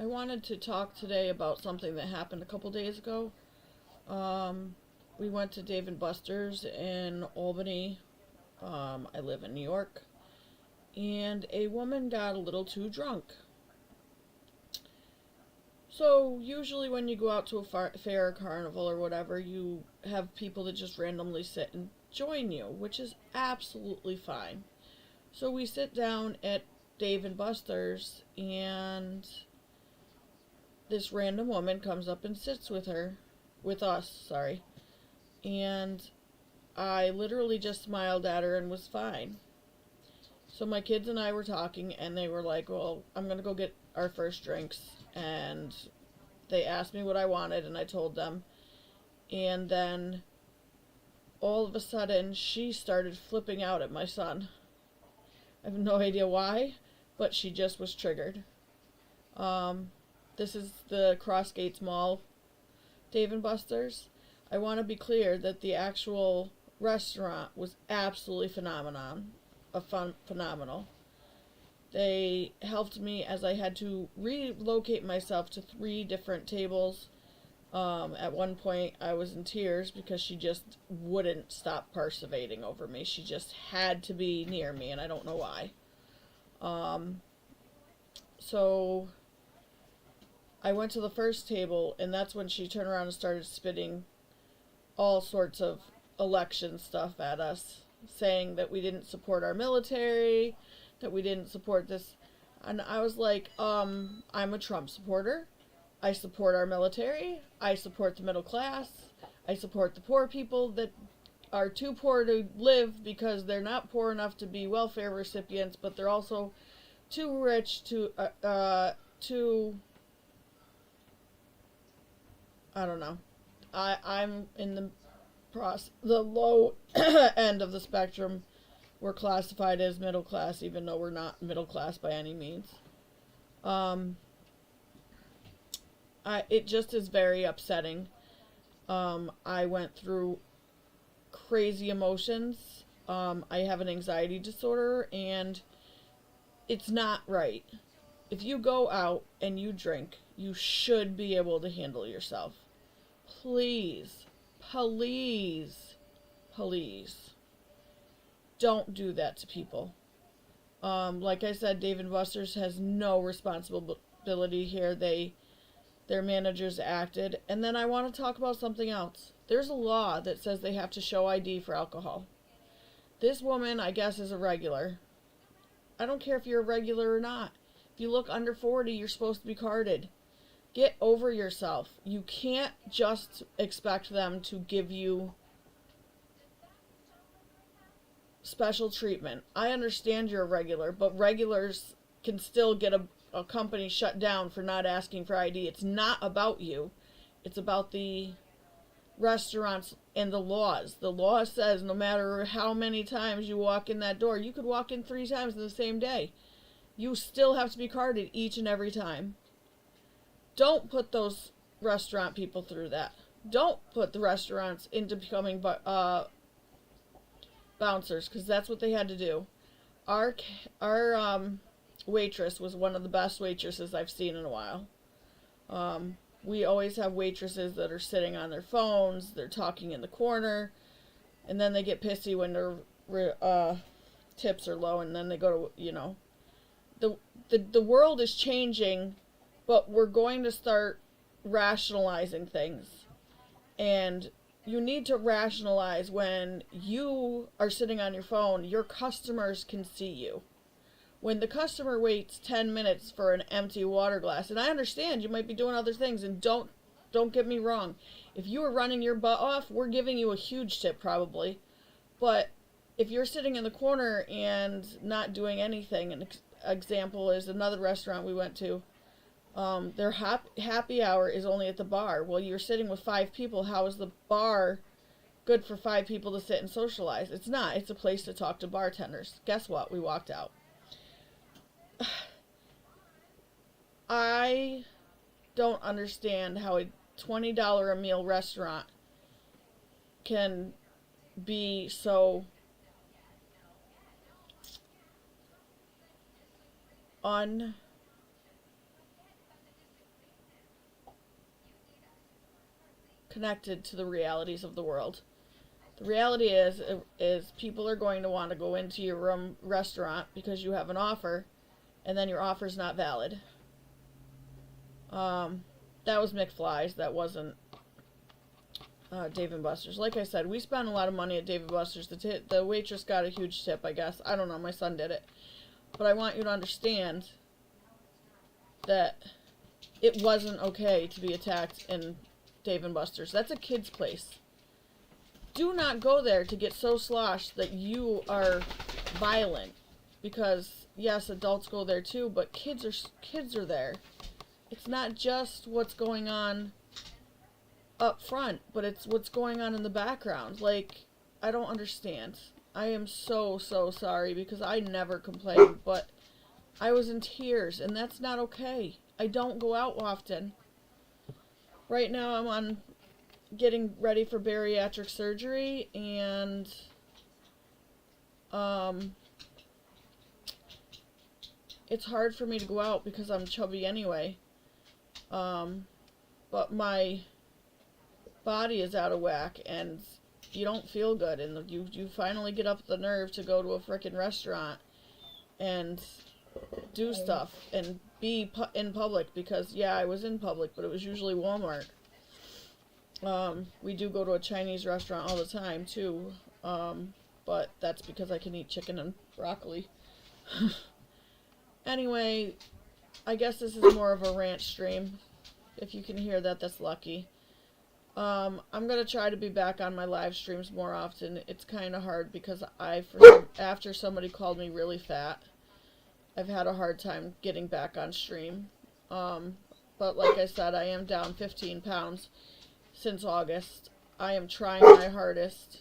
I wanted to talk today about something that happened a couple days ago. We went to Dave and Buster's in Albany. I live in New York. And a woman got a little too drunk. So, usually when you go out to a fair, carnival, or whatever, you have people that just randomly sit and join you, which is absolutely fine. So, we sit down at Dave and Buster's, and this random woman comes up and sits with us, sorry. And I literally just smiled at her and was fine. So my kids and I were talking, and they were like, well, I'm going to go get our first drinks. And they asked me what I wanted, and I told them. And then all of a sudden, she started flipping out at my son. I have no idea why, but she just was triggered. This is the Cross Gates Mall, Dave and Buster's. I want to be clear that the actual restaurant was absolutely phenomenal. They helped me as I had to relocate myself to 3 different tables. At one point, I was in tears because she just wouldn't stop perseverating over me. She just had to be near me, and I don't know why. So I went to the first table, and that's when she turned around and started spitting all sorts of election stuff at us, saying that we didn't support our military, that we didn't support this. And I was like, I'm a Trump supporter. I support our military. I support the middle class. I support the poor people that are too poor to live because they're not poor enough to be welfare recipients, but they're also too rich to I don't know. I'm in the low end of the spectrum. We're classified as middle class, even though we're not middle class by any means. It just is very upsetting. I went through crazy emotions. I have an anxiety disorder, and it's not right. If you go out and you drink, you should be able to handle yourself. Please, please, please, don't do that to people. Like I said, Dave & Buster's has no responsibility here. Their managers acted. And then I want to talk about something else. There's a law that says they have to show ID for alcohol. This woman, I guess, is a regular. I don't care if you're a regular or not. If you look under 40, you're supposed to be carded. Get over yourself. You can't just expect them to give you special treatment. I understand you're a regular, but regulars can still get a company shut down for not asking for ID. It's not about you. It's about the restaurants and the laws. The law says no matter how many times you walk in that door, you could walk in 3 times in the same day. You still have to be carded each and every time. Don't put those restaurant people through that. Don't put the restaurants into becoming bouncers, because that's what they had to do. Our waitress was one of the best waitresses I've seen in a while. We always have waitresses that are sitting on their phones, they're talking in the corner, and then they get pissy when their tips are low, and then they go to, the world is changing, but we're going to start rationalizing things. And you need to rationalize when you are sitting on your phone, your customers can see you. When the customer waits 10 minutes for an empty water glass, and I understand you might be doing other things, and don't get me wrong. If you are running your butt off, we're giving you a huge tip probably. But if you're sitting in the corner and not doing anything, an example is another restaurant we went to, their happy hour is only at the bar. Well, you're sitting with 5 people. How is the bar good for 5 people to sit and socialize? It's not. It's a place to talk to bartenders. Guess what? We walked out. I don't understand how a $20 a meal restaurant can be so connected to the realities of the world. The reality is people are going to want to go into your restaurant because you have an offer, and then your offer's not valid. That was McFly's. That wasn't Dave & Buster's. Like I said, we spent a lot of money at Dave & Buster's. The waitress got a huge tip, I guess. I don't know. My son did it. But I want you to understand that it wasn't okay to be attacked in Dave & Buster's. That's a kid's place. Do not go there to get so sloshed that you are violent. Because, yes, adults go there too, but kids are there. It's not just what's going on up front, but it's what's going on in the background. Like, I don't understand. I am so sorry because I never complained, but I was in tears, and that's not okay. I don't go out often. Right now I'm on getting ready for bariatric surgery, and it's hard for me to go out because I'm chubby anyway. But my body is out of whack, and you don't feel good, and you finally get up the nerve to go to a frickin' restaurant and do stuff and be in public, because yeah, I was in public, but it was usually Walmart. We do go to a Chinese restaurant all the time too, but that's because I can eat chicken and broccoli. Anyway, I guess this is more of a rant stream. If you can hear that, that's lucky. I'm going to try to be back on my live streams more often. It's kind of hard because after somebody called me really fat, I've had a hard time getting back on stream. But like I said, I am down 15 pounds since August. I am trying my hardest